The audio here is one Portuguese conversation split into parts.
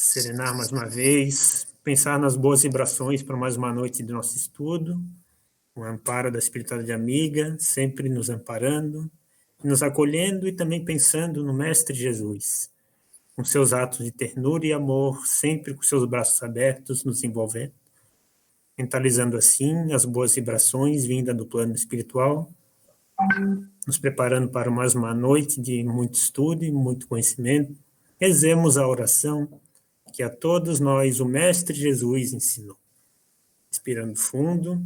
serenar mais uma vez, pensar nas boas vibrações para mais uma noite de nosso estudo, o amparo da espiritualidade amiga, sempre nos amparando, nos acolhendo e também pensando no Mestre Jesus, com seus atos de ternura e amor, sempre com seus braços abertos, nos envolvendo, mentalizando assim as boas vibrações vindas do plano espiritual, nos preparando para mais uma noite de muito estudo e muito conhecimento. Rezemos a oração que a todos nós o Mestre Jesus ensinou. Respirando fundo.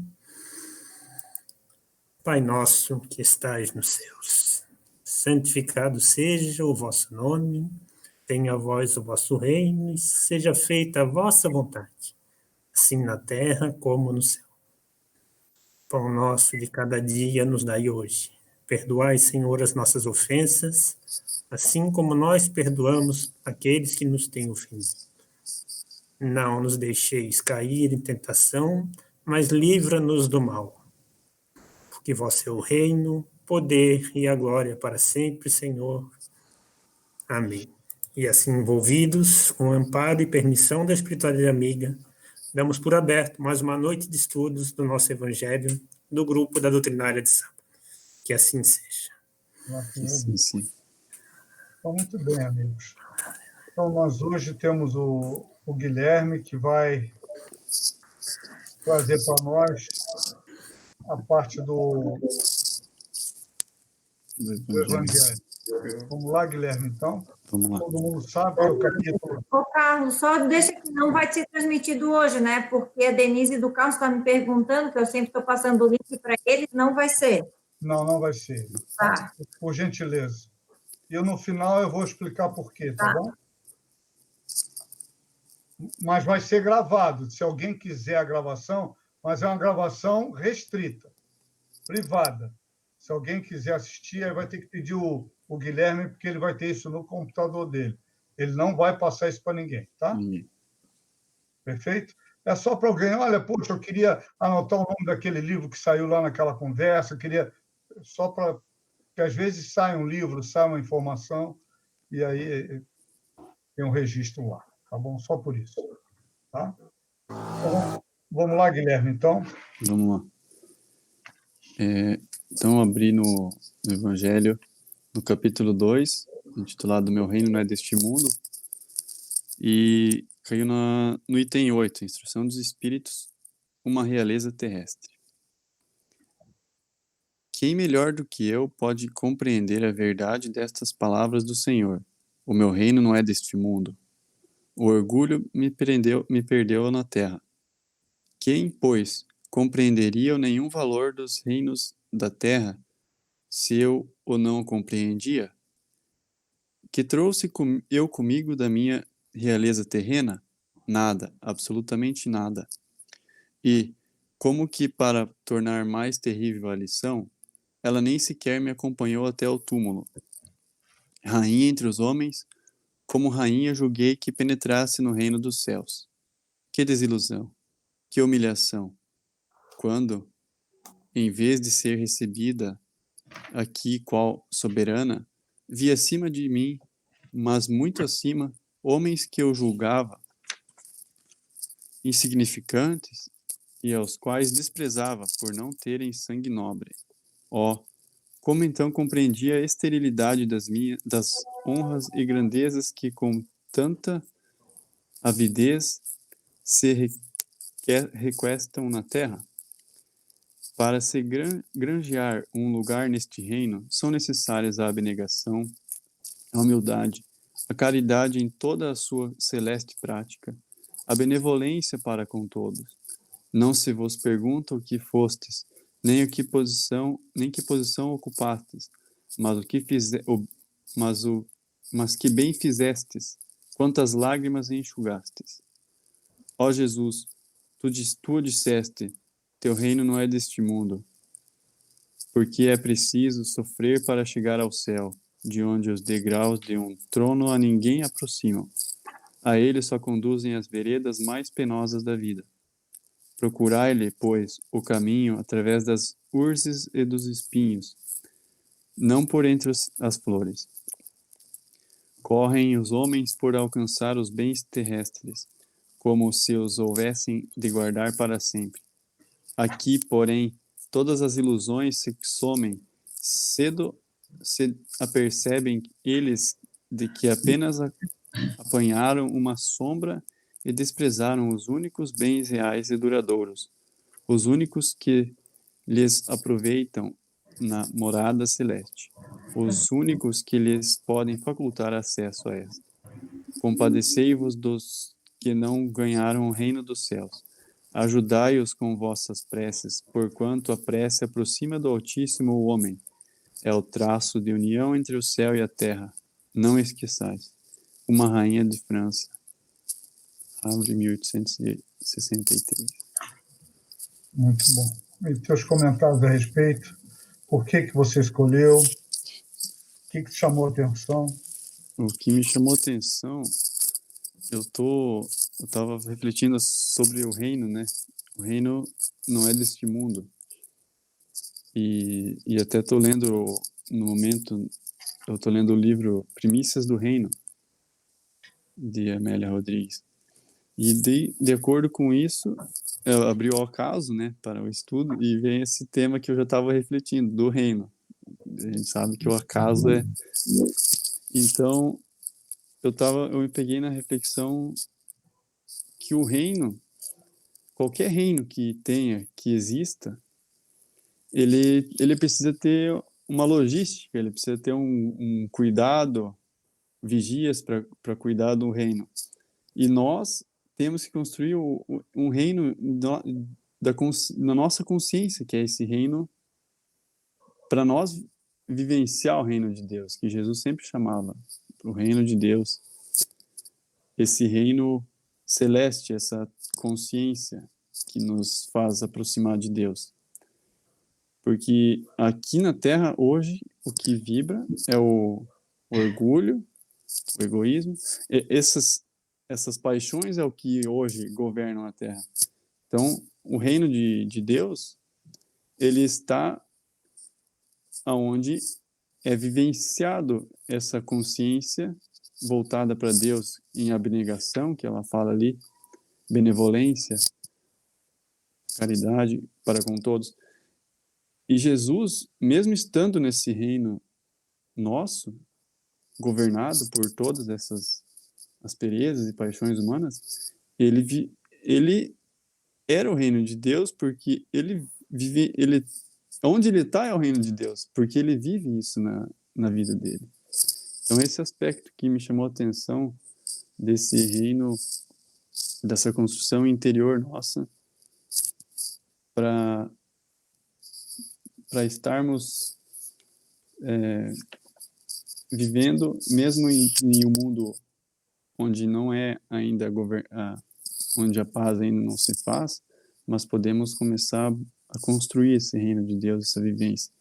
Pai nosso que estais nos céus, santificado seja o vosso nome, venha a vós o vosso reino, e seja feita a vossa vontade, assim na terra como no céu. Pão nosso de cada dia nos dai hoje. Perdoai, Senhor, as nossas ofensas, assim como nós perdoamos aqueles que nos têm ofendido. Não nos deixeis cair em tentação, mas livra-nos do mal. Porque vosso é o reino, poder e a glória para sempre, Senhor. Amém. E assim, envolvidos com o amparo e permissão da espiritualidade amiga, damos por aberto mais uma noite de estudos do nosso Evangelho, do grupo da Doutrinária de Sábado. Que assim seja. Sim. Então, muito bem, amigos. Então, nós hoje temos o Guilherme, que vai trazer para nós a parte do Evangelho. Vamos lá, Guilherme, então? Vamos lá. Todo mundo sabe que é o capítulo... Ô, Carlos, só deixa que não vai ser transmitido hoje, né? Porque a Denise do Carlos está me perguntando, que eu sempre estou passando o link para eles, não vai ser. Não vai ser. Tá. Por gentileza. E no final eu vou explicar por quê, tá bom? Mas vai ser gravado. Se alguém quiser a gravação, mas é uma gravação restrita, privada. Se alguém quiser assistir, aí vai ter que pedir o Guilherme, porque ele vai ter isso no computador dele. Ele não vai passar isso para ninguém, tá? Perfeito? É só para alguém, olha, poxa, eu queria anotar o nome daquele livro que saiu lá naquela conversa, só para... Porque às vezes sai um livro, sai uma informação, e aí tem um registro lá, tá bom? Só por isso, tá? Então, vamos lá, Guilherme, então? Vamos lá. Então, abri no Evangelho, no capítulo 2, intitulado Meu Reino Não é Deste Mundo, e caiu no item 8, Instrução dos Espíritos, uma realeza terrestre. Quem melhor do que eu pode compreender a verdade destas palavras do Senhor? O meu reino não é deste mundo. O orgulho me perdeu na terra. Quem, pois, compreenderia o nenhum valor dos reinos da terra, se eu o não compreendia? Que trouxe eu comigo da minha realeza terrena? Nada, absolutamente nada. E, como que para tornar mais terrível a lição, ela nem sequer me acompanhou até o túmulo. Rainha entre os homens, como rainha julguei que penetrasse no reino dos céus. Que desilusão, que humilhação, quando, em vez de ser recebida aqui qual soberana, vi acima de mim, mas muito acima, homens que eu julgava insignificantes e aos quais desprezava por não terem sangue nobre. Como então compreendi a esterilidade das honras e grandezas que com tanta avidez se requestam na terra? Para se granjear um lugar neste reino, são necessárias a abnegação, a humildade, a caridade em toda a sua celeste prática, a benevolência para com todos. Não se vos pergunta o que fostes, nem que posição ocupastes, mas que bem fizestes, quantas lágrimas enxugastes. Ó Jesus, tu disseste, teu reino não é deste mundo, porque é preciso sofrer para chegar ao céu, de onde os degraus de um trono a ninguém aproximam. A ele só conduzem as veredas mais penosas da vida. Procurai-lhe, pois, o caminho através das urzes e dos espinhos, não por entre as flores. Correm os homens por alcançar os bens terrestres, como se os houvessem de guardar para sempre. Aqui, porém, todas as ilusões se somem. Cedo se apercebem eles de que apenas apanharam uma sombra e desprezaram os únicos bens reais e duradouros, os únicos que lhes aproveitam na morada celeste, os únicos que lhes podem facultar acesso a esta. Compadecei-vos dos que não ganharam o reino dos céus. Ajudai-os com vossas preces, porquanto a prece aproxima do Altíssimo o homem. É o traço de união entre o céu e a terra. Não esqueçais. Uma rainha de França. Havre 1863. Muito bom. E teus comentários a respeito? Por que você escolheu? O que te chamou a atenção? O que me chamou a atenção, eu estava refletindo sobre o reino, né? O reino não é deste mundo. E até estou lendo, no momento, eu estou lendo o livro Primícias do Reino, de Amélia Rodrigues. E de acordo com isso, eu abri o ocaso, né, para o estudo, e vem esse tema que eu já estava refletindo, do reino. A gente sabe que o acaso é... Então, eu me peguei na reflexão que o reino, qualquer reino que tenha, que exista, ele precisa ter uma logística, ele precisa ter um cuidado, vigias para cuidar do reino. E nós temos que construir um reino na nossa consciência, que é esse reino, para nós vivenciar o reino de Deus, que Jesus sempre chamava o reino de Deus, esse reino celeste, essa consciência que nos faz aproximar de Deus. Porque aqui na Terra, hoje, o que vibra é o orgulho, o egoísmo. Essas paixões é o que hoje governam a Terra. Então, o reino de Deus, ele está aonde é vivenciado essa consciência voltada para Deus em abnegação, que ela fala ali, benevolência, caridade para com todos. E Jesus, mesmo estando nesse reino nosso, governado por todas essas asperezas e paixões humanas, ele era o reino de Deus porque onde ele está é o reino de Deus, porque ele vive isso na vida dele. Então esse aspecto que me chamou a atenção desse reino, dessa construção interior nossa, para estarmos vivendo, mesmo em um mundo onde não é ainda onde a paz ainda não se faz, mas podemos começar a construir esse reino de Deus, essa vivência.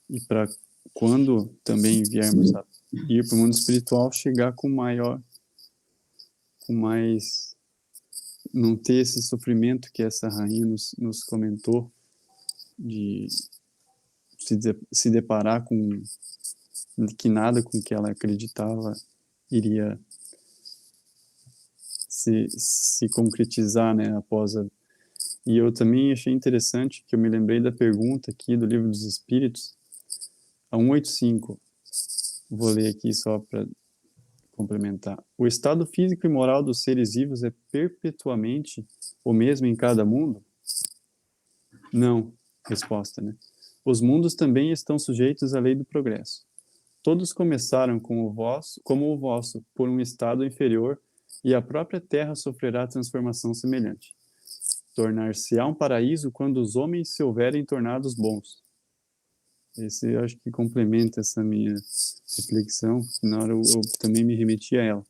E para quando também viermos a ir para o mundo espiritual, chegar com mais, não ter esse sofrimento que essa rainha nos comentou, de se deparar com que nada com que ela acreditava iria se concretizar, né, após a... E eu também achei interessante que eu me lembrei da pergunta aqui do Livro dos Espíritos, a 185. Vou ler aqui só para complementar. O estado físico e moral dos seres vivos é perpetuamente o mesmo em cada mundo? Não. Resposta, né? Os mundos também estão sujeitos à lei do progresso. Todos começaram como o vosso, por um estado inferior, e a própria terra sofrerá transformação semelhante. Tornar-se-á um paraíso quando os homens se houverem tornados bons. Esse eu acho que complementa essa minha reflexão, na hora eu também me remeti a ela.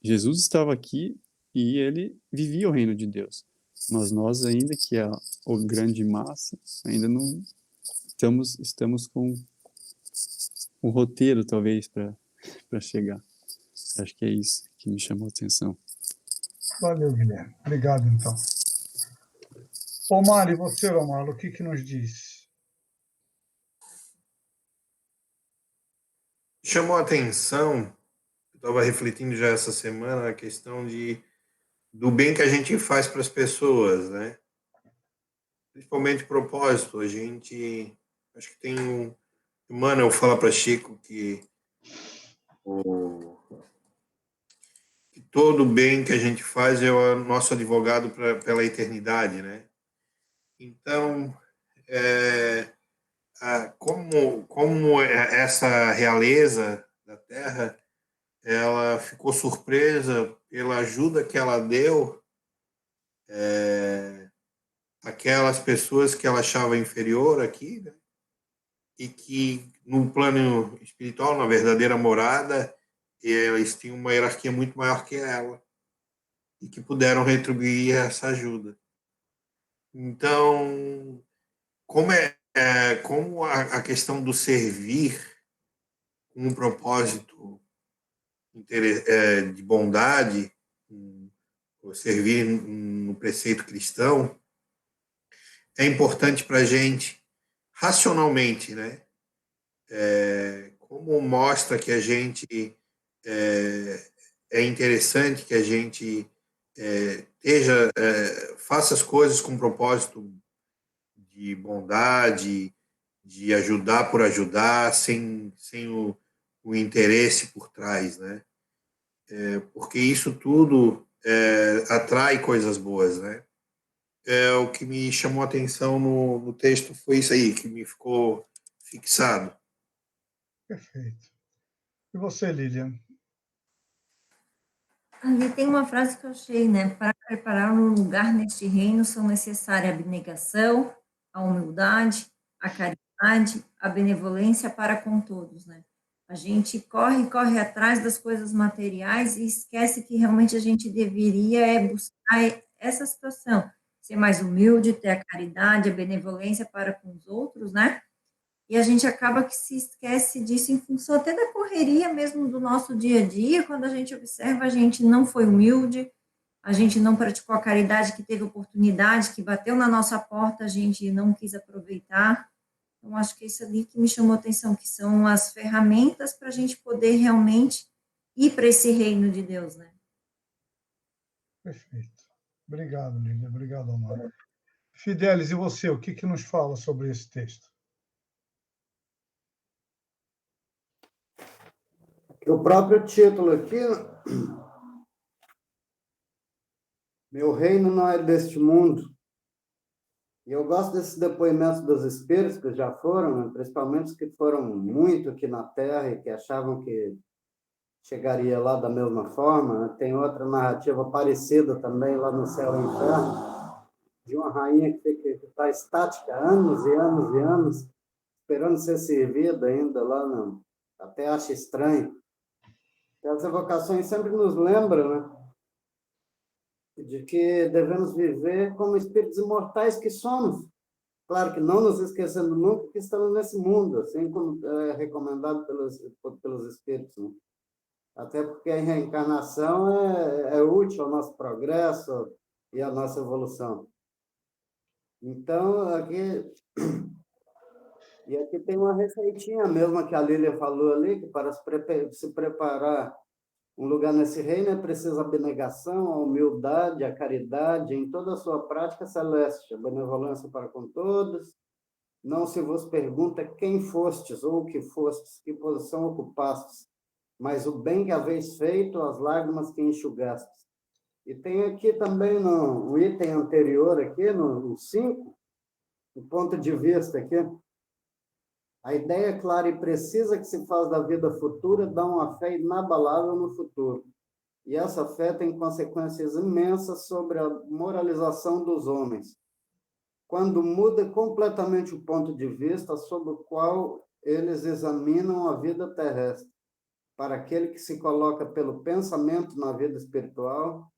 Jesus estava aqui e ele vivia o reino de Deus, mas nós ainda, que é a grande massa, ainda não estamos com um roteiro, talvez, para chegar. Acho que é isso que me chamou a atenção. Valeu, Guilherme. Obrigado, então. Omar, e você, Omar, o que nos diz? Chamou a atenção estava refletindo já essa semana a questão do bem que a gente faz para as pessoas, né? Principalmente propósito. A gente, acho que tem um... Mano, eu falo para Chico que todo bem que a gente faz é o nosso advogado pela eternidade, né? Então, como essa realeza da Terra, ela ficou surpresa pela ajuda que ela deu aquelas pessoas que ela achava inferior aqui, né? E que no plano espiritual, na verdadeira morada, eles tinham uma hierarquia muito maior que ela e que puderam retribuir essa ajuda. Então, como a questão do servir com um propósito de bondade, servir no preceito cristão, é importante para a gente racionalmente, né? Como mostra que a gente é interessante que a gente faça as coisas com propósito de bondade, de ajudar por ajudar, sem o interesse por trás, né? Porque isso tudo atrai coisas boas, né? O que me chamou a atenção no texto foi isso aí, que me ficou fixado. Perfeito. E você, Lilian? Ali tem uma frase que eu achei, né? Para preparar um lugar neste reino são necessárias a abnegação, a humildade, a caridade, a benevolência para com todos, né? A gente corre atrás das coisas materiais e esquece que realmente a gente deveria buscar essa situação, ser mais humilde, ter a caridade, a benevolência para com os outros, né? E a gente acaba que se esquece disso em função até da correria mesmo do nosso dia a dia, quando a gente observa, a gente não foi humilde, a gente não praticou a caridade que teve oportunidade, que bateu na nossa porta, a gente não quis aproveitar. Então, acho que é isso ali que me chamou a atenção, que são as ferramentas para a gente poder realmente ir para esse reino de Deus, né? Perfeito. Obrigado, Lilian. Obrigado, Amaro. Fidelis, e você, o que nos fala sobre esse texto? O próprio título aqui, meu reino não é deste mundo. E eu gosto desses depoimentos dos espíritos que já foram, né? Principalmente os que foram muito aqui na Terra e que achavam que chegaria lá da mesma forma, né? Tem outra narrativa parecida também lá no Céu e Inferno, de uma rainha que está estática anos e anos e anos, esperando ser servida ainda lá, não. Até acha estranho. As evocações sempre nos lembram, né, de que devemos viver como espíritos imortais que somos. Claro que não nos esquecendo nunca que estamos nesse mundo, assim como é recomendado pelos espíritos, né? Até porque a reencarnação é útil ao nosso progresso e à nossa evolução. Então, aqui tem uma receitinha mesmo que a Lília falou ali, que para se preparar um lugar nesse reino é preciso a abnegação, a humildade, a caridade em toda a sua prática celeste, a benevolência para com todos. Não se vos pergunta quem fostes ou o que fostes, que posição ocupastes, mas o bem que haveis feito, as lágrimas que enxugastes. E tem aqui também no item anterior, aqui no 5, o ponto de vista aqui. A ideia clara e precisa que se faz da vida futura dá uma fé inabalável no futuro. E essa fé tem consequências imensas sobre a moralização dos homens, quando muda completamente o ponto de vista sobre o qual eles examinam a vida terrestre. Para aquele que se coloca pelo pensamento na vida espiritual,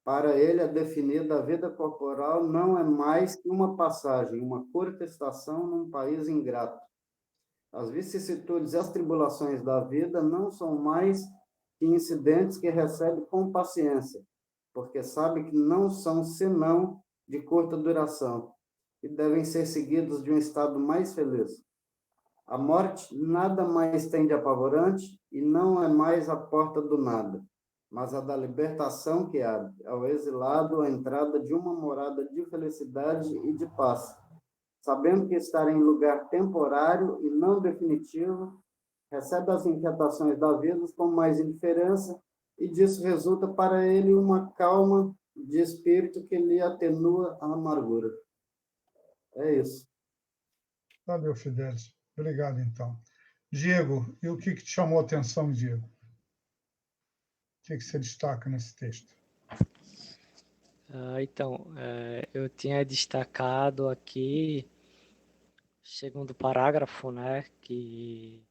para ele é definida a vida corporal não é mais que uma passagem, uma curta estação num país ingrato. As vicissitudes e as tribulações da vida não são mais que incidentes que recebe com paciência, porque sabe que não são senão de curta duração e devem ser seguidos de um estado mais feliz. A morte nada mais tem de apavorante e não é mais a porta do nada, mas a da libertação que abre ao exilado a entrada de uma morada de felicidade e de paz, sabendo que estar em lugar temporário e não definitivo, recebe as inquietações da vida com mais indiferença e disso resulta para ele uma calma de espírito que lhe atenua a amargura. É isso. Valeu, Fidelis. Obrigado, então. Diego, e o que te chamou a atenção, Diego? O que você destaca nesse texto? Então, eu tinha destacado aqui, segundo parágrafo, né, que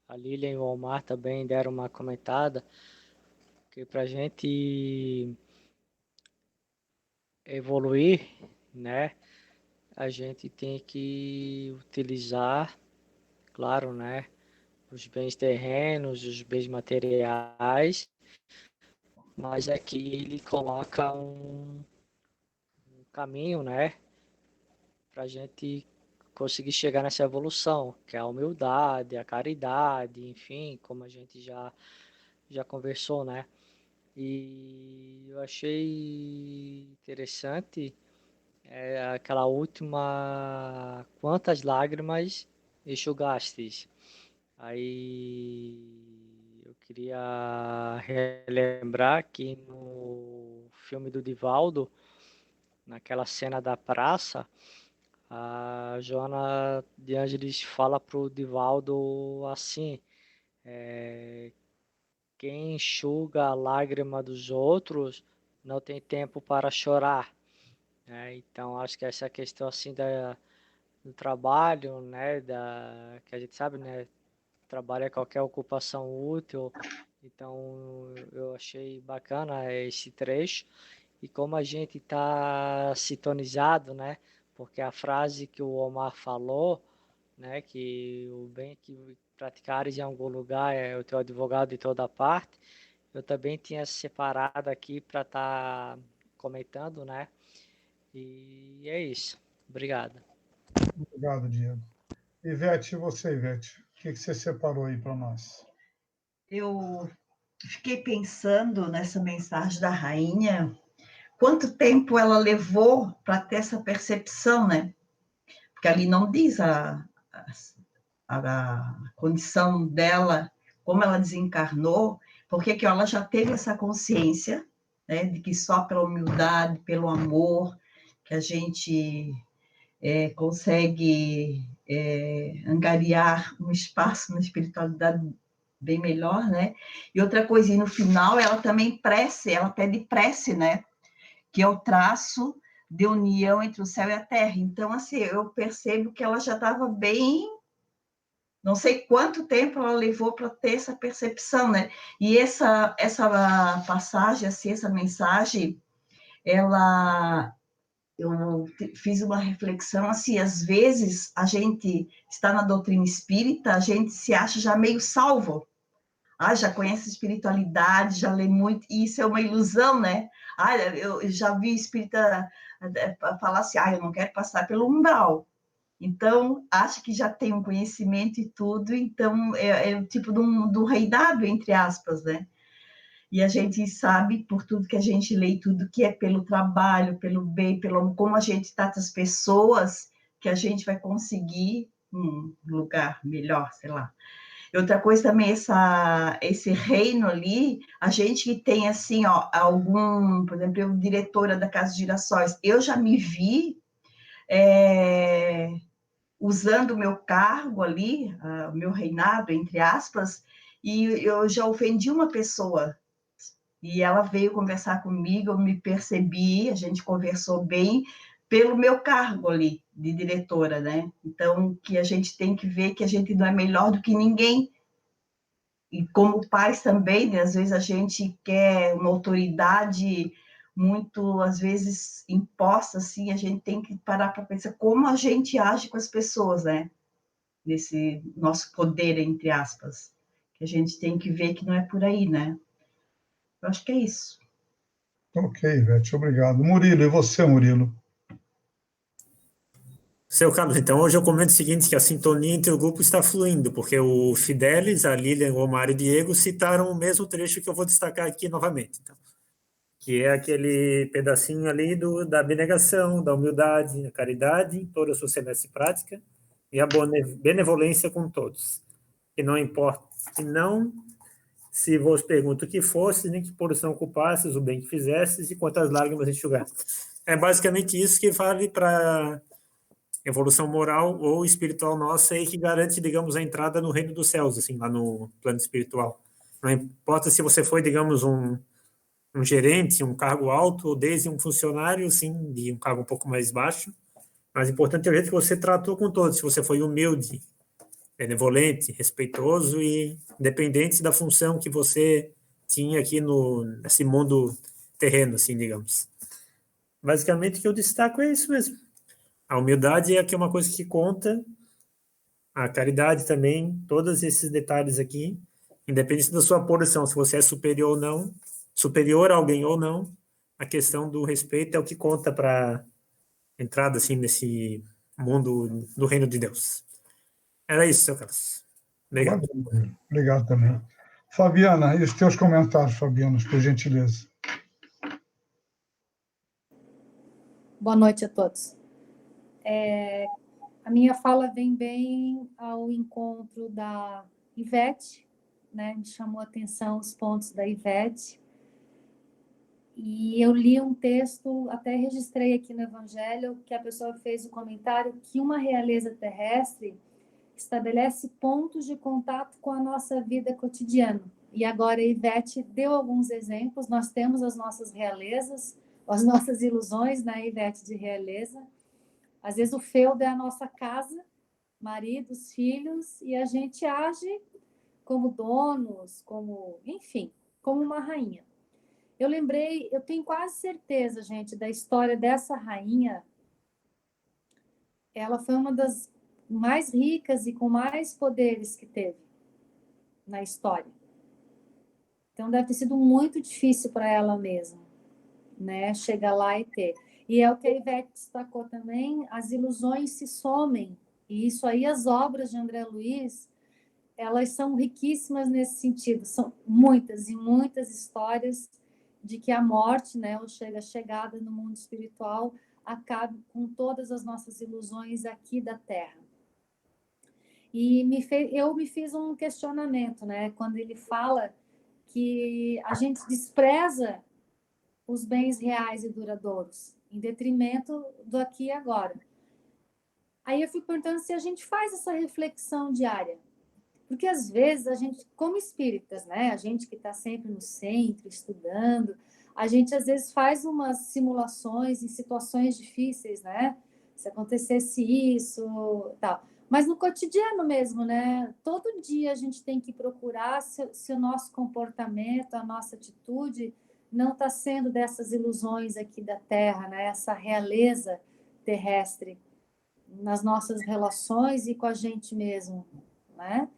a Lilian e o Omar também deram uma comentada, que para a gente evoluir, né, a gente tem que utilizar, claro, né, os bens terrenos, os bens materiais, mas aqui ele coloca um caminho, né, para a gente conseguir chegar nessa evolução, que é a humildade, a caridade, enfim, como a gente já conversou, né? E eu achei interessante aquela última, quantas lágrimas enxugastes. Aí eu queria relembrar que no filme do Divaldo, naquela cena da praça, a Joana de Ângeles fala pro Divaldo assim, quem enxuga a lágrima dos outros não tem tempo para chorar, né? Então acho que essa questão assim do trabalho, né, que a gente sabe, né, trabalho é qualquer ocupação útil, então eu achei bacana esse trecho. E como a gente está sintonizado, né? Porque a frase que o Omar falou, né? Que o bem que praticares em algum lugar é o teu advogado de toda parte. Eu também tinha separado aqui para estar comentando, né? E é isso. Obrigado. Obrigado, Diego. Ivete, e você, Ivete? O que você separou aí para nós? Eu fiquei pensando nessa mensagem da rainha, quanto tempo ela levou para ter essa percepção, né? Porque ali não diz a condição dela, como ela desencarnou, porque que ela já teve essa consciência, né, de que só pela humildade, pelo amor, que a gente consegue angariar um espaço na espiritualidade bem melhor, né? E outra coisa, e no final ela também ela pede prece, né? Que é o traço de união entre o céu e a terra. Então, assim, eu percebo que ela já estava bem, não sei quanto tempo ela levou para ter essa percepção, né? E essa passagem, assim, essa mensagem, eu fiz uma reflexão, assim, às vezes a gente está na doutrina espírita, a gente se acha já meio salvo, já conhece espiritualidade, já lê muito, e isso é uma ilusão, né? Eu já vi espírita falar assim, eu não quero passar pelo umbral. Então, acha que já tem um conhecimento e tudo, então é o tipo do reinado, entre aspas, né? E a gente sabe, por tudo que a gente lê, tudo que é pelo trabalho, pelo bem, pelo como a gente trata as pessoas, que a gente vai conseguir um lugar melhor, sei lá. E outra coisa também, esse reino ali, a gente que tem, assim, por exemplo, eu, diretora da Casa de Girassóis, eu já me vi usando o meu cargo ali, o meu reinado, entre aspas, e eu já ofendi uma pessoa, e ela veio conversar comigo, eu me percebi, a gente conversou bem, pelo meu cargo ali, de diretora, né? Então, que a gente tem que ver que a gente não é melhor do que ninguém, e como pais também, né, às vezes a gente quer uma autoridade muito, às vezes, imposta, assim, a gente tem que parar para pensar como a gente age com as pessoas, né? Nesse nosso poder, entre aspas, que a gente tem que ver que não é por aí, né? Eu acho que é isso. Ok, Ivete, obrigado. Murilo, e você, Murilo? Seu Carlos, então hoje eu comento o seguinte, que a sintonia entre o grupo está fluindo, porque o Fidelis, a Lilian, o Omar e o Diego citaram o mesmo trecho que eu vou destacar aqui novamente, então, que é aquele pedacinho ali da abnegação, da humildade, a caridade, toda a sua excelência prática e a benevolência com todos. Que não importa, que não se vos pergunto o que fosse, nem que porção ocupasses, o bem que fizesses e quantas lágrimas enxugasses. É basicamente isso que vale para evolução moral ou espiritual nossa e que garante, digamos, a entrada no reino dos céus, assim, lá no plano espiritual. Não importa se você foi, digamos, um gerente, um cargo alto, ou desde um funcionário, sim, de um cargo um pouco mais baixo, mas importante é o jeito que você tratou com todos, se você foi humilde, benevolente, respeitoso e independente da função que você tinha aqui nesse mundo terreno, assim, digamos. Basicamente, o que eu destaco é isso mesmo. A humildade é aqui uma coisa que conta, a caridade também, todos esses detalhes aqui, independente da sua posição, se você é superior ou não, superior a alguém ou não, a questão do respeito é o que conta para entrada assim nesse mundo do reino de Deus. Era isso, seu Carlos. Obrigado. Obrigado também. Fabiana, e os teus comentários, Fabiana, por gentileza. Boa noite a todos. A minha fala vem bem ao encontro da Ivete, né? Me chamou a atenção os pontos da Ivete. E eu li um texto, até registrei aqui no Evangelho, que a pessoa fez o comentário que uma realeza terrestre estabelece pontos de contato com a nossa vida cotidiana. E agora a Ivete deu alguns exemplos. Nós temos as nossas realezas, as nossas ilusões, né, Ivete, de realeza. Às vezes o feudo é a nossa casa, maridos, filhos, e a gente age como donos, enfim, como uma rainha. Eu tenho quase certeza, gente, da história dessa rainha. Ela foi uma das mais ricas e com mais poderes que teve na história. Então deve ter sido muito difícil para ela mesma, né, chegar lá e ter. E é o que a Ivete destacou também, as ilusões se somem. E isso aí, as obras de André Luiz, elas são riquíssimas nesse sentido. São muitas e muitas histórias de que a morte, né, ou a chegada no mundo espiritual, acabe com todas as nossas ilusões aqui da Terra. E eu me fiz um questionamento, né, quando ele fala que a gente despreza os bens reais e duradouros, em detrimento do aqui e agora. Aí eu fui perguntando se a gente faz essa reflexão diária. Porque, às vezes, a gente, como espíritas, né? A gente que está sempre no centro, estudando, a gente, às vezes, faz umas simulações em situações difíceis, né? Se acontecesse isso, tal. Mas no cotidiano mesmo, né? Todo dia a gente tem que procurar se o nosso comportamento, a nossa atitude não está sendo dessas ilusões aqui da Terra, né? Essa realeza terrestre nas nossas relações e com a gente mesmo, né?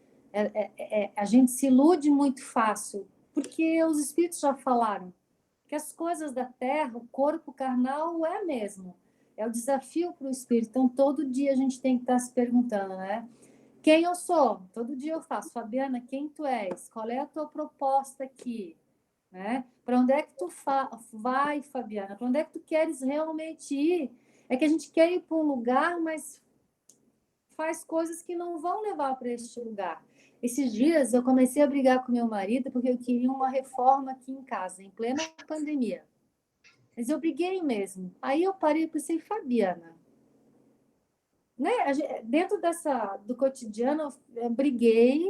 A gente se ilude muito fácil, porque os espíritos já falaram que as coisas da Terra, o corpo carnal é mesmo, é o desafio para o espírito. Então, todo dia a gente tem que estar se perguntando, né? Quem eu sou? Todo dia eu faço. Fabiana, quem tu és? Qual é a tua proposta aqui? Né? Para onde é que tu vai, Fabiana? Para onde é que tu queres realmente ir? É que a gente quer ir para um lugar, mas faz coisas que não vão levar para este lugar. Esses dias eu comecei a brigar com meu marido porque eu queria uma reforma aqui em casa, em plena pandemia. Mas eu briguei mesmo. Aí eu parei e pensei, Fabiana, né? Dentro do cotidiano, eu briguei,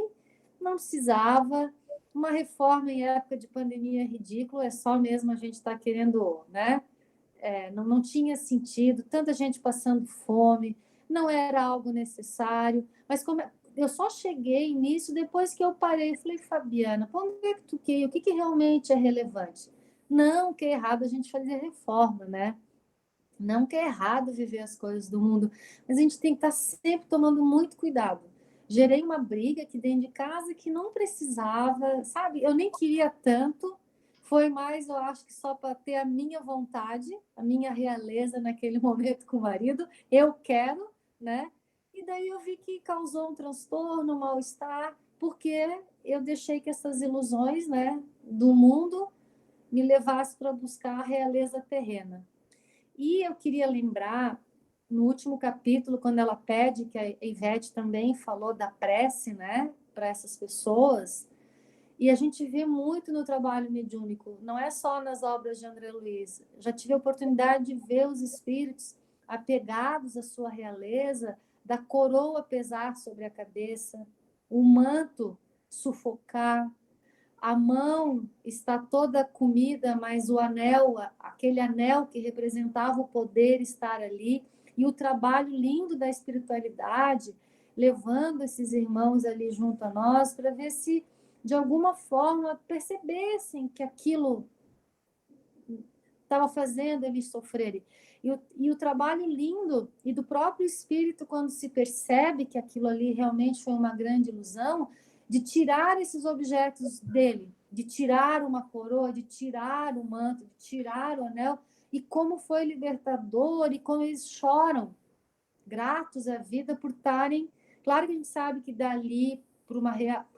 não precisava. Uma reforma em época de pandemia é ridículo, é só mesmo a gente estar querendo, né? Não tinha sentido, tanta gente passando fome, não era algo necessário, mas eu só cheguei nisso depois que eu parei e falei, Fabiana, para onde é que tu quer? O que realmente é relevante? Não que é errado a gente fazer reforma, né? Não que é errado viver as coisas do mundo, mas a gente tem que estar sempre tomando muito cuidado. Gerei uma briga aqui dentro de casa que não precisava, sabe? Eu nem queria tanto, foi mais, eu acho que só para ter a minha vontade, a minha realeza naquele momento com o marido. Eu quero, né? E daí eu vi que causou um transtorno, um mal-estar, porque eu deixei que essas ilusões, né, do mundo me levassem para buscar a realeza terrena. E eu queria lembrar, no último capítulo, quando ela pede, que a Ivete também falou da prece, né, para essas pessoas, e a gente vê muito no trabalho mediúnico, não é só nas obras de André Luiz. Já tive a oportunidade de ver os espíritos apegados à sua realeza, da coroa pesar sobre a cabeça, o manto sufocar, a mão está toda comida, mas o anel, aquele anel que representava o poder estar ali, e o trabalho lindo da espiritualidade, levando esses irmãos ali junto a nós, para ver se, de alguma forma, percebessem que aquilo estava fazendo eles sofrerem. E o trabalho lindo, e do próprio espírito, quando se percebe que aquilo ali realmente foi uma grande ilusão, de tirar esses objetos dele, de tirar uma coroa, de tirar o manto, de tirar o anel, e como foi libertador, e como eles choram, gratos à vida por estarem... Claro que a gente sabe que dali para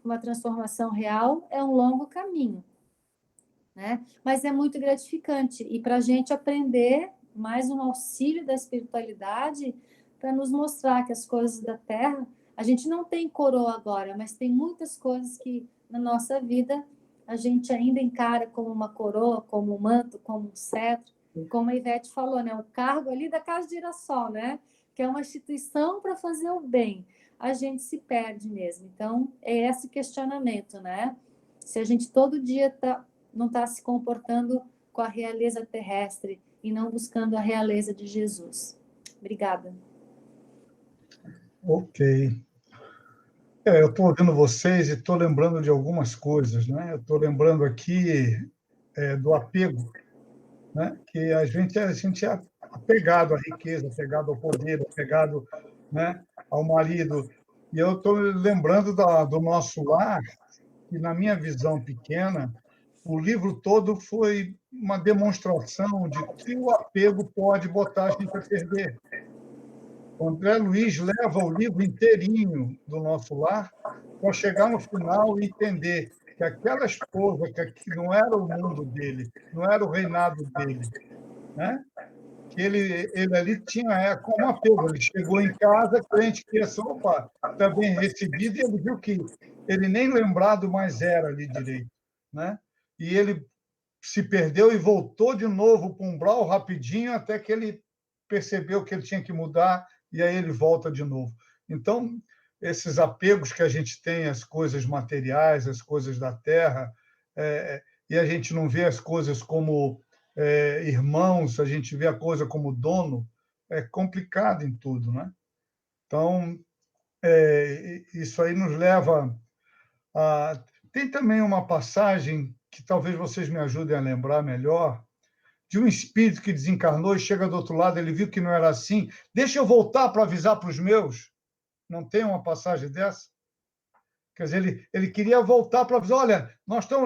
uma transformação real é um longo caminho, né? Mas é muito gratificante. E para a gente aprender mais um auxílio da espiritualidade para nos mostrar que as coisas da Terra, a gente não tem coroa agora, mas tem muitas coisas que na nossa vida a gente ainda encara como uma coroa, como um manto, como um cetro, como a Ivete falou, né? O cargo ali da Casa de Girassol, né? Que é uma instituição para fazer o bem. A gente se perde mesmo. Então, é esse questionamento, né? Se a gente todo dia não está se comportando com a realeza terrestre e não buscando a realeza de Jesus. Obrigada. Ok. Eu estou ouvindo vocês e estou lembrando de algumas coisas, né? Eu estou lembrando aqui do apego, né? Que a gente é apegado à riqueza, apegado ao poder, apegado, né, ao marido. E eu estou lembrando do nosso lar, que, na minha visão pequena, o livro todo foi uma demonstração de que o apego pode botar a gente a perder. O André Luiz leva o livro inteirinho do nosso lar para chegar no final e entender que aquela esposa, que não era o mundo dele, não era o reinado dele, né? Que ele ali tinha como apego. Ele chegou em casa, crente que essa, opa, está bem recebido, e ele viu que ele nem lembrado mais era ali direito, né? E ele se perdeu e voltou de novo para o umbral rapidinho, até que ele percebeu que ele tinha que mudar, e aí ele volta de novo. Então, esses apegos que a gente tem às coisas materiais, às coisas da terra, e a gente não vê as coisas como irmãos, a gente vê a coisa como dono, é complicado em tudo, né? Então, isso aí nos leva a... Tem também uma passagem que talvez vocês me ajudem a lembrar melhor, de um espírito que desencarnou e chega do outro lado, ele viu que não era assim. Deixa eu voltar para avisar para os meus. Não tem uma passagem dessa? Quer dizer, ele queria voltar para avisar, olha,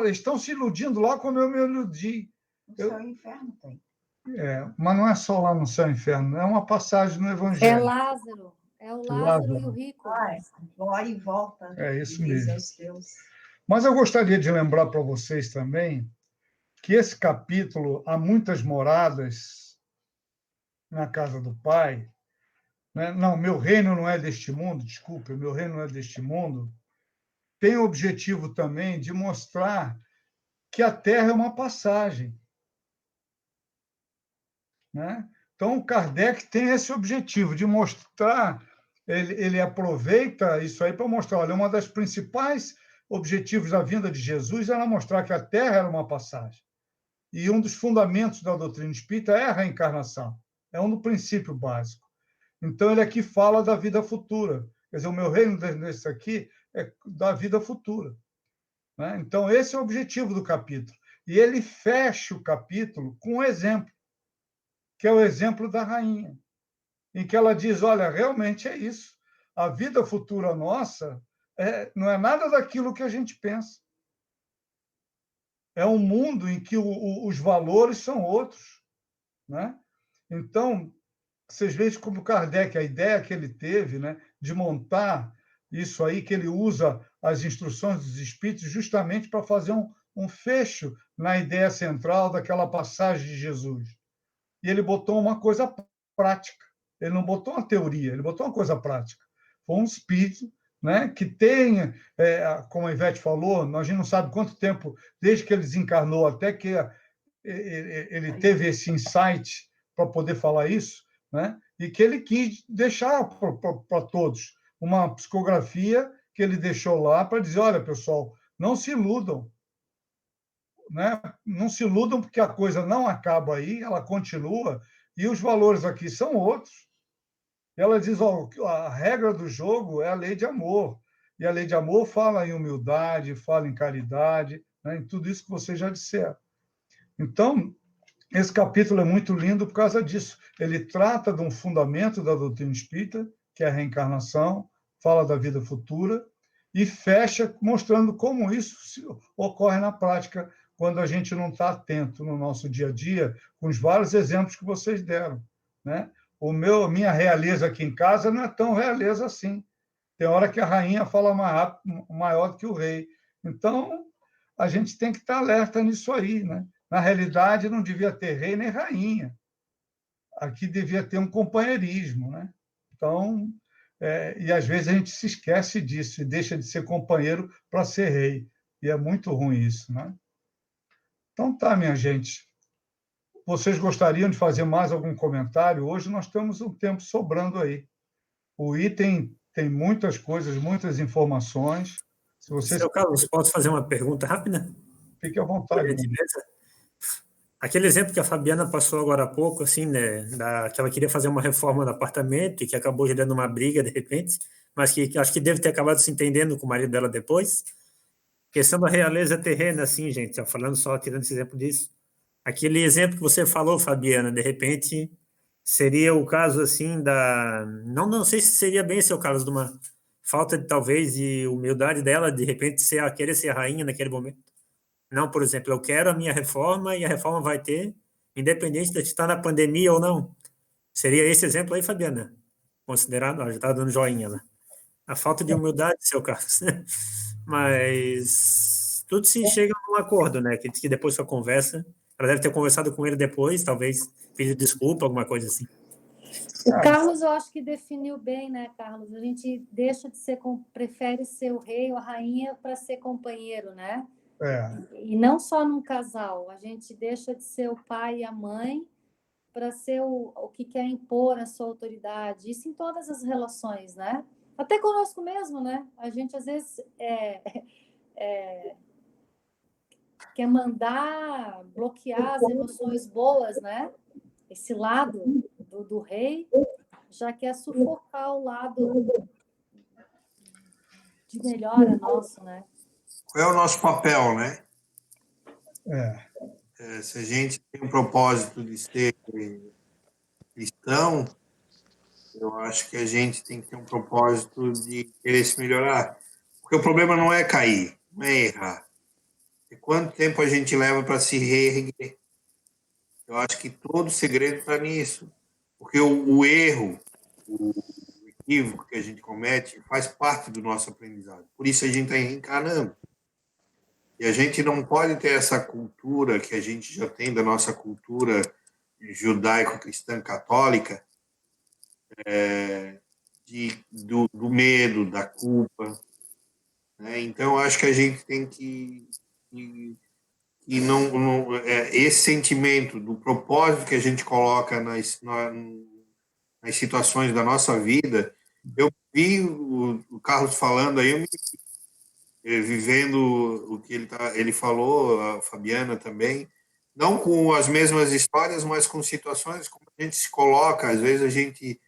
eles estão se iludindo lá como eu me iludi. No céu e no inferno tem. Mas não é só lá no céu e inferno, é uma passagem no É Evangelho. Lázaro. É o Lázaro Lázaro. e o rico. Vai e volta. É isso e diz mesmo. aos teus. Mas eu gostaria de lembrar para vocês também que esse capítulo, há muitas moradas na casa do Pai, né? Não, meu reino não é deste mundo, desculpe, meu reino não é deste mundo, tem o objetivo também de mostrar que a Terra é uma passagem, né? Então, o Kardec tem esse objetivo de mostrar, ele aproveita isso aí para mostrar, olha, uma das principais objetivos da vinda de Jesus era mostrar que a Terra era uma passagem. E um dos fundamentos da doutrina espírita é a reencarnação, é um do princípio básico. Então, ele aqui fala da vida futura. Quer dizer, o meu reino desse aqui é da vida futura, né? Então, esse é o objetivo do capítulo. E ele fecha o capítulo com um exemplo, que é o exemplo da rainha, em que ela diz, olha, realmente é isso. A vida futura nossa não é nada daquilo que a gente pensa. É um mundo em que os valores são outros, né? Então, vocês veem como Kardec, a ideia que ele teve, né, de montar isso aí, que ele usa as instruções dos espíritos justamente para fazer um fecho na ideia central daquela passagem de Jesus. E ele botou uma coisa prática. Ele não botou uma teoria, ele botou uma coisa prática. Foi um espírito, né, que tem, como a Ivete falou, a gente não sabe quanto tempo, desde que ele desencarnou até que ele teve esse insight para poder falar isso, né, e que ele quis deixar para todos uma psicografia que ele deixou lá para dizer, olha, pessoal, não se iludam, né? Não se iludam porque a coisa não acaba aí, ela continua, e os valores aqui são outros. Ela diz, ó, a regra do jogo é a lei de amor, e a lei de amor fala em humildade, fala em caridade, né? Em tudo isso que vocês já disseram. Então, esse capítulo é muito lindo por causa disso. Ele trata de um fundamento da doutrina espírita, que é a reencarnação, fala da vida futura, e fecha mostrando como isso ocorre na prática, quando a gente não está atento no nosso dia a dia, com os vários exemplos que vocês deram, né? Minha realeza aqui em casa não é tão realeza assim. Tem hora que a rainha fala mais rápido, maior do que o rei. Então, a gente tem que estar alerta nisso aí, né? Na realidade, não devia ter rei nem rainha. Aqui devia ter um companheirismo, né? Então, e às vezes a gente se esquece disso e deixa de ser companheiro para ser rei. E é muito ruim isso, né? Então tá, minha gente. Vocês gostariam de fazer mais algum comentário? Hoje nós temos um tempo sobrando aí. O item tem muitas coisas, muitas informações. Se vocês... Seu Carlos, posso fazer uma pergunta rápida? Fique à vontade. Por gentileza. Aquele exemplo que a Fabiana passou agora há pouco, assim, né, que ela queria fazer uma reforma no apartamento e que acabou gerando uma briga de repente, mas que acho que deve ter acabado se entendendo com o marido dela depois. Questão da realeza terrena, assim, gente, falando só, tirando esse exemplo disso. Aquele exemplo que você falou, Fabiana, de repente seria o caso, assim, não sei se seria bem esse o caso de uma falta de, talvez, de humildade dela, de repente, querer ser a rainha naquele momento. Não, por exemplo, eu quero a minha reforma e a reforma vai ter, independente de estar na pandemia ou não. Seria esse exemplo aí, Fabiana? Considerado, já está dando joinha lá. A falta de humildade, seu Carlos. Mas tudo se chega a um acordo, né? Que depois da conversa, ela deve ter conversado com ele depois, talvez pedido desculpa, alguma coisa assim. O Carlos, eu acho que definiu bem, né, Carlos? A gente deixa de ser, prefere ser o rei ou a rainha para ser companheiro, né? E não só num casal, a gente deixa de ser o pai e a mãe para ser o que quer impor a sua autoridade. Isso em todas as relações, né? Até conosco mesmo, né? A gente, às vezes, quer mandar bloquear as emoções boas, né? Esse lado do rei já quer sufocar o lado de melhora nosso, né? Qual é o nosso papel, né? Se a gente tem um propósito de ser cristão, eu acho que a gente tem que ter um propósito de querer se melhorar. Porque o problema não é cair, não é errar. É quanto tempo a gente leva para se reerguer. Eu acho que todo o segredo está nisso. Porque o erro, o equívoco que a gente comete faz parte do nosso aprendizado. Por isso a gente está reencarnando. E a gente não pode ter essa cultura que a gente já tem da nossa cultura judaico-cristã católica, do medo, da culpa. Né? Então, eu acho que a gente tem que esse sentimento do propósito que a gente coloca nas situações da nossa vida. Eu vi o Carlos falando aí, vivendo o que ele falou, a Fabiana também, não com as mesmas histórias, mas com situações como a gente se coloca. Às vezes a gente...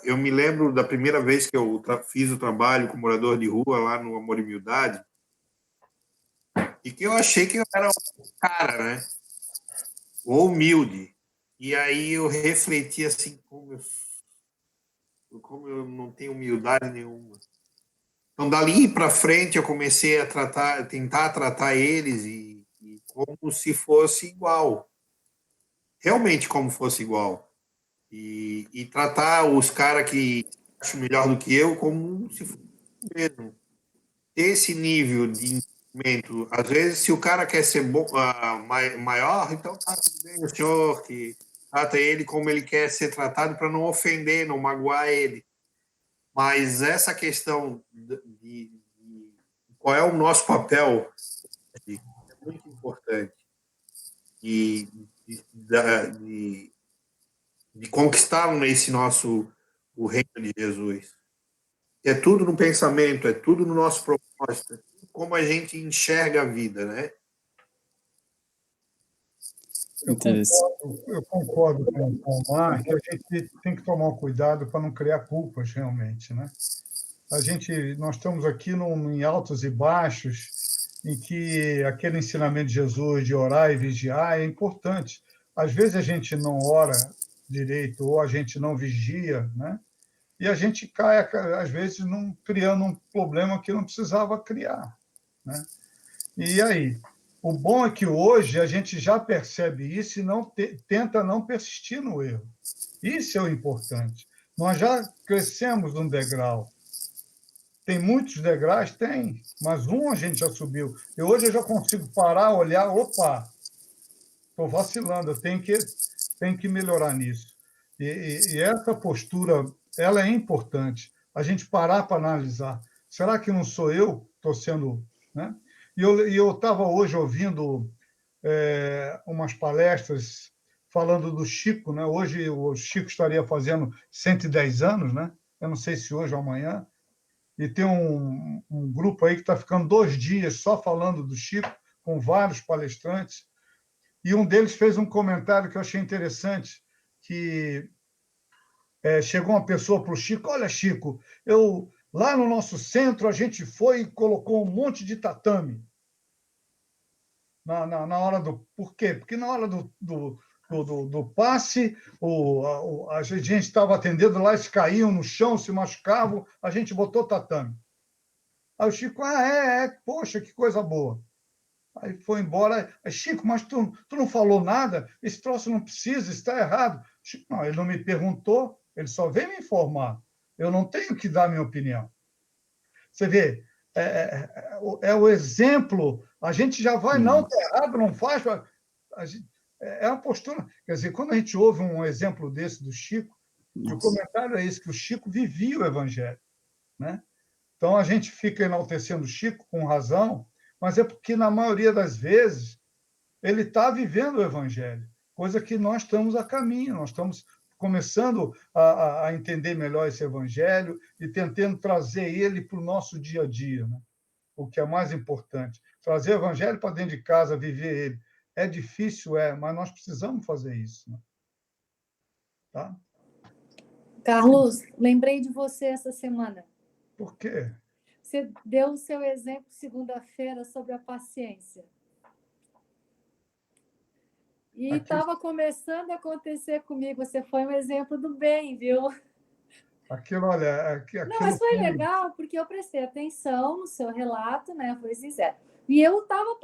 eu me lembro da primeira vez que eu fiz o trabalho com morador de rua lá no Amor e Humildade, e que eu achei que eu era um cara, né? Ou humilde. E aí eu refleti assim, como eu não tenho humildade nenhuma. Então, dali para frente, eu comecei a tentar tratar eles e como se fosse igual. Realmente como fosse igual. e tratar os caras que acham melhor do que eu como se fosse mesmo. Ter esse nível de entendimento. Às vezes, se o cara quer ser bom, maior, então tá tudo bem, o senhor que trata ele como ele quer ser tratado para não ofender, não magoar ele. Mas essa questão de qual é o nosso papel é muito importante. De, de conquistar esse o reino de Jesus. É tudo no pensamento, é tudo no nosso propósito, é tudo como a gente enxerga a vida, né? Eu concordo com o Mark, que a gente tem que tomar cuidado para não criar culpas, realmente, né? Nós estamos aqui em altos e baixos, em que aquele ensinamento de Jesus de orar e vigiar é importante. Às vezes a gente não ora direito ou a gente não vigia, né? E a gente cai, às vezes, criando um problema que não precisava criar, né? E aí? O bom é que hoje a gente já percebe isso e tenta não persistir no erro. Isso é o importante. Nós já crescemos um degrau. Tem muitos degraus? Tem, mas a gente já subiu. E hoje eu já consigo parar, olhar, opa, estou vacilando, eu tenho que melhorar nisso. E essa postura, ela é importante. A gente parar para analisar. Será que não sou eu que estou sendo... Né? E eu estava hoje ouvindo umas palestras falando do Chico, né? Hoje o Chico estaria fazendo 110 anos, né? Eu não sei se hoje ou amanhã, e tem um grupo aí que está ficando 2 dias só falando do Chico, com vários palestrantes, e um deles fez um comentário que eu achei interessante, que chegou uma pessoa para o Chico: olha, Chico, lá no nosso centro a gente foi e colocou um monte de tatame. Na hora do... Por quê? Porque na hora do passe, a gente estava atendendo lá, eles caíam no chão, se machucavam, a gente botou tatame. Aí o Chico: poxa, que coisa boa. Aí foi embora. Aí, Chico, mas tu não falou nada? Esse troço não precisa, está errado. Chico: não, ele não me perguntou, ele só veio me informar. Eu não tenho que dar minha opinião. Você vê, o exemplo, a gente já vai, não, está errado, não faz. É uma postura. Quer dizer, quando a gente ouve um exemplo desse do Chico, o comentário é esse, que o Chico vivia o Evangelho, né? Então, a gente fica enaltecendo o Chico com razão, mas é porque, na maioria das vezes, ele está vivendo o Evangelho, coisa que nós estamos a caminho, nós estamos começando a entender melhor esse Evangelho e tentando trazer ele para o nosso dia a dia, né? O que é mais importante. Trazer o Evangelho para dentro de casa, viver ele. É difícil, mas nós precisamos fazer isso, né? Tá? Carlos, lembrei de você essa semana. Por quê? Você deu o seu exemplo segunda-feira sobre a paciência. E estava começando a acontecer comigo. Você foi um exemplo do bem, viu? Olha... Não, mas foi legal, porque eu prestei atenção no seu relato, né? Foi sincero. E eu estava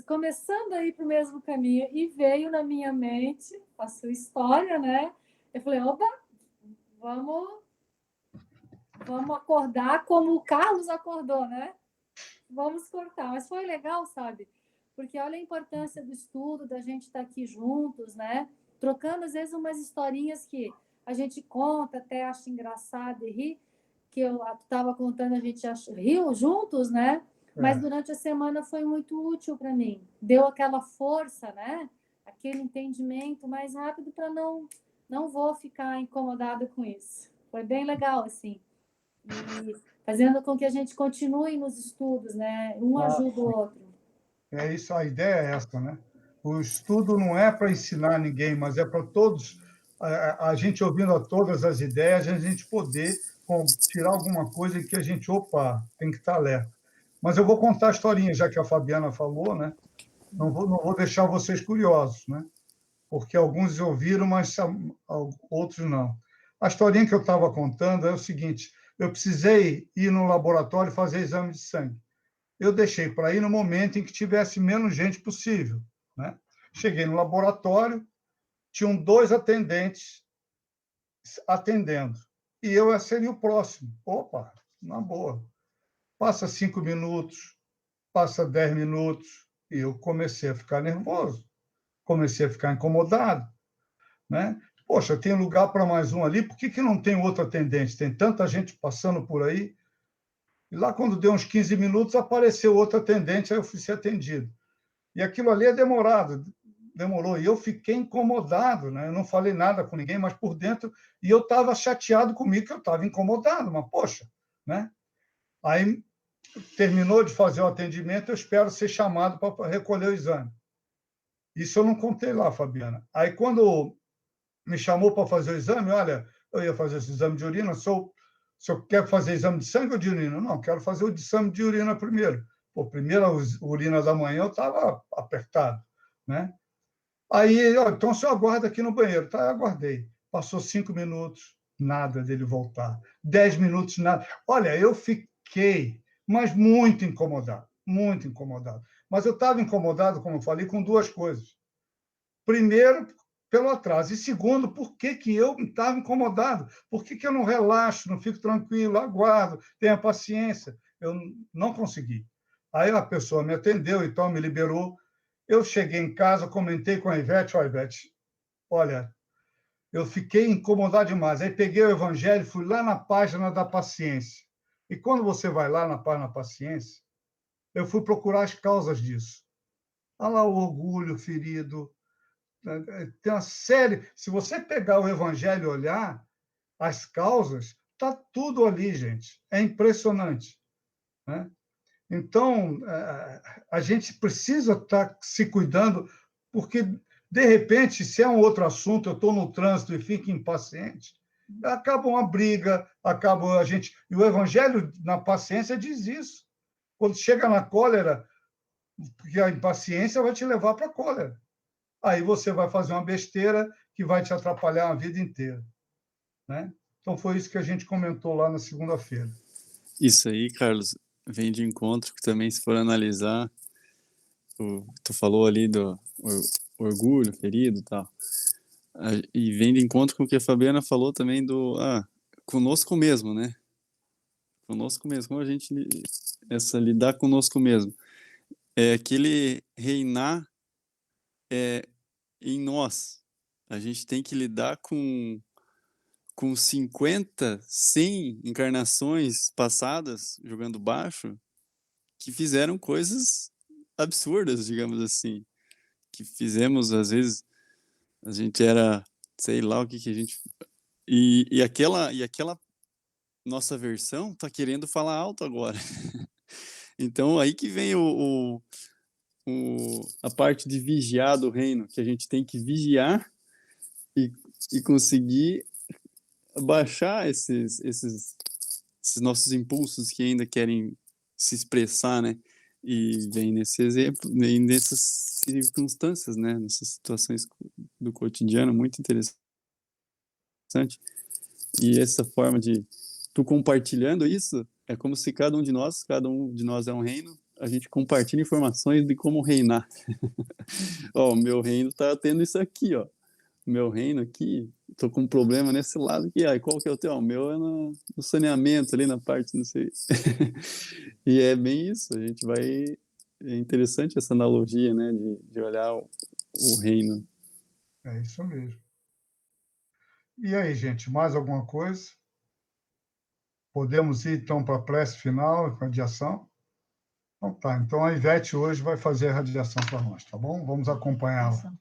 começando a ir para o mesmo caminho e veio na minha mente a sua história, né? Eu falei: opa, vamos acordar como o Carlos acordou, né? Vamos cortar. Mas foi legal, sabe? Porque olha a importância do estudo, da gente estar aqui juntos, né? Trocando, às vezes, umas historinhas que a gente conta, até acha engraçado e ri, que eu estava contando, a gente riu juntos, né? Mas durante a semana foi muito útil para mim. Deu aquela força, né? Aquele entendimento mais rápido para não vou ficar incomodada com isso. Foi bem legal, assim. E fazendo com que a gente continue nos estudos, né? Um ajuda o outro. É isso, a ideia é essa, né? O estudo não é para ensinar ninguém, mas é para todos, a gente ouvindo todas as ideias, a gente poder tirar alguma coisa que a gente, opa, tem que estar alerta. Mas eu vou contar a historinha, já que a Fabiana falou, né? Não vou deixar vocês curiosos, né? Porque alguns ouviram, mas outros não. A historinha que eu estava contando é o seguinte: eu precisei ir no laboratório fazer exame de sangue. Eu deixei para ir no momento em que tivesse menos gente possível, né? Cheguei no laboratório, tinham 2 atendentes atendendo. E eu seria o próximo. Opa, na boa. Passa 5 minutos, passa 10 minutos, e eu comecei a ficar nervoso, comecei a ficar incomodado, né? Poxa, tem lugar para mais um ali, por que não tem outro atendente? Tem tanta gente passando por aí. E lá, quando deu uns 15 minutos, apareceu outro atendente, aí eu fui ser atendido. E aquilo ali é demorado, demorou. E eu fiquei incomodado, né? Eu não falei nada com ninguém, mas por dentro, e eu estava chateado comigo, que eu estava incomodado, mas, poxa, né? Aí terminou de fazer o atendimento, eu espero ser chamado para recolher o exame. Isso eu não contei lá, Fabiana. Aí, quando me chamou para fazer o exame, olha, eu ia fazer esse exame de urina, se eu quero fazer exame de sangue ou de urina? Não, quero fazer o exame de urina primeiro. Pô, primeira urina da manhã eu estava apertado, né? Aí, ó, então o senhor aguarda aqui no banheiro. Tá, eu aguardei. Passou 5 minutos, nada dele voltar. 10 minutos, nada. Olha, eu fiquei, mas muito incomodado, muito incomodado. Mas eu estava incomodado, como eu falei, com duas coisas. Primeiro, pelo atraso. E segundo, por que eu estava incomodado? Por que eu não relaxo, não fico tranquilo, aguardo, tenha paciência? Eu não consegui. Aí a pessoa me atendeu, então me liberou. Eu cheguei em casa, comentei com a Ivete, Ivete, olha, eu fiquei incomodado demais. Aí peguei o evangelho, fui lá na página da paciência. E quando você vai lá na página da paciência, eu fui procurar as causas disso. Olha lá o orgulho ferido. Tem uma série. Se você pegar o evangelho e olhar as causas, está tudo ali, gente. É impressionante, né? Então, a gente precisa estar se cuidando, porque, de repente, se é um outro assunto, eu estou no trânsito e fico impaciente, acaba uma briga, acaba a gente. E o Evangelho, na paciência, diz isso. Quando chega na cólera, porque a impaciência vai te levar para a cólera. Aí você vai fazer uma besteira que vai te atrapalhar a vida inteira, né? Então, foi isso que a gente comentou lá na segunda-feira. Isso aí, Carlos, vem de encontro que também, se for analisar, tu falou ali do orgulho ferido e tal, e vem de encontro com o que a Fabiana falou também conosco mesmo, né? Conosco mesmo, como a gente lidar conosco mesmo. É aquele reinar em nós. A gente tem que lidar com 50, 100 encarnações passadas jogando baixo que fizeram coisas absurdas, digamos assim. Que fizemos, às vezes, a gente era, sei lá o que a gente. E aquela nossa versão tá querendo falar alto agora. Então, aí que vem a parte de vigiar do reino, que a gente tem que vigiar e conseguir baixar esses nossos impulsos que ainda querem se expressar, né? E vem nesse exemplo, vem nessas circunstâncias, né? Nessas situações do cotidiano, muito interessante. E essa forma de tu compartilhando isso, é como se cada um de nós é um reino, a gente compartilha informações de como reinar. Ó, o meu reino tá tendo isso aqui, ó. O meu reino aqui, tô com um problema nesse lado aqui. Aí, qual que é o teu? O meu é no saneamento, ali na parte, não sei. E é bem isso, a gente vai... É interessante essa analogia, né, de olhar o reino. É isso mesmo. E aí, gente, mais alguma coisa? Podemos ir, então, para a prece final, radiação? Então, tá. Então, a Ivete hoje vai fazer a radiação para nós, tá bom? Vamos acompanhá-la.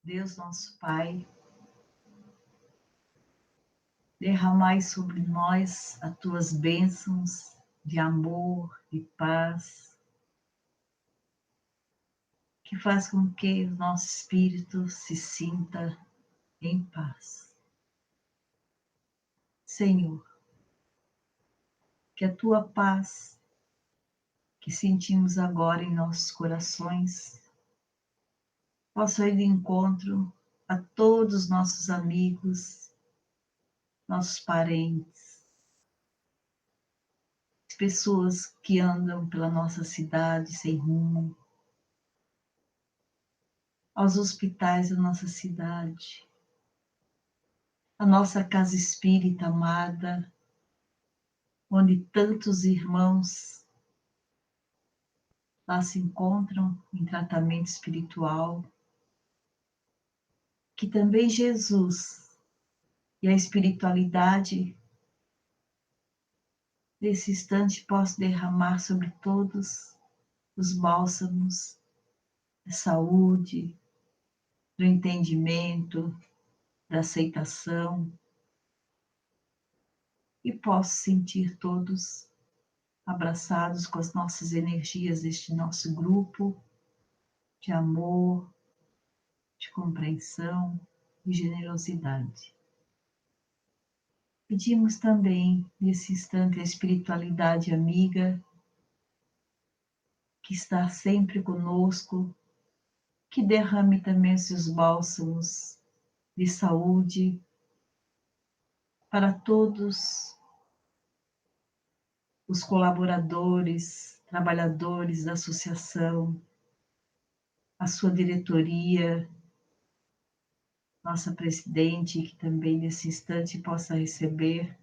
Deus nosso Pai, derramai sobre nós as tuas bênçãos de amor e paz, que faz com que o nosso espírito se sinta em paz. Senhor, que a tua paz que sentimos agora em nossos corações possa ir de encontro a todos os nossos amigos, nossos parentes, pessoas que andam pela nossa cidade sem rumo, aos hospitais da nossa cidade, a nossa casa espírita amada, onde tantos irmãos lá se encontram em tratamento espiritual, que também Jesus e a espiritualidade nesse instante possam derramar sobre todos os bálsamos da saúde, do entendimento, da aceitação, e posso sentir todos abraçados com as nossas energias deste nosso grupo de amor, de compreensão e generosidade. Pedimos também, nesse instante, a espiritualidade amiga, que está sempre conosco, que derrame também seus bálsamos de saúde para todos os colaboradores, trabalhadores da associação, a sua diretoria, nossa presidente, que também nesse instante possa receber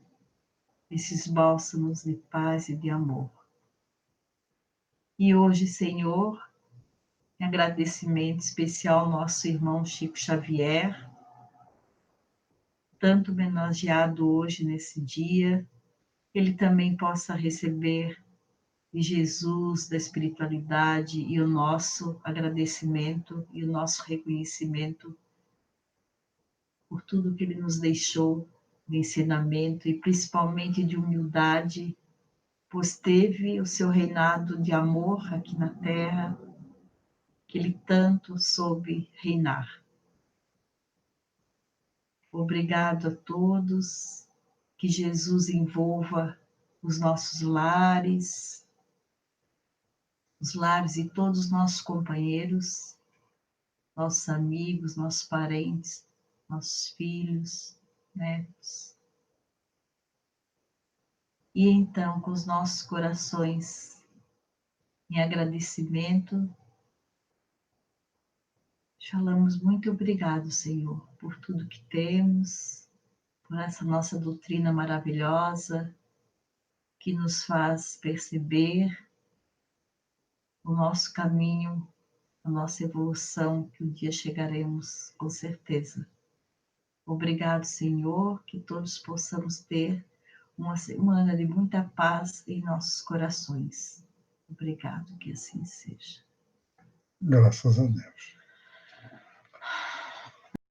esses bálsamos de paz e de amor. E hoje, Senhor, em agradecimento especial ao nosso irmão Chico Xavier, tanto homenageado hoje nesse dia, ele também possa receber de Jesus, da espiritualidade, e o nosso agradecimento e o nosso reconhecimento por tudo que ele nos deixou de ensinamento e principalmente de humildade, pois teve o seu reinado de amor aqui na terra, que ele tanto soube reinar. Obrigado a todos, que Jesus envolva os nossos lares, os lares de todos os nossos companheiros, nossos amigos, nossos parentes, nossos filhos, netos. E então, com os nossos corações em agradecimento, falamos muito obrigado, Senhor, por tudo que temos, por essa nossa doutrina maravilhosa, que nos faz perceber o nosso caminho, a nossa evolução, que um dia chegaremos com certeza. Obrigado, Senhor, que todos possamos ter uma semana de muita paz em nossos corações. Obrigado, que assim seja. Graças a Deus.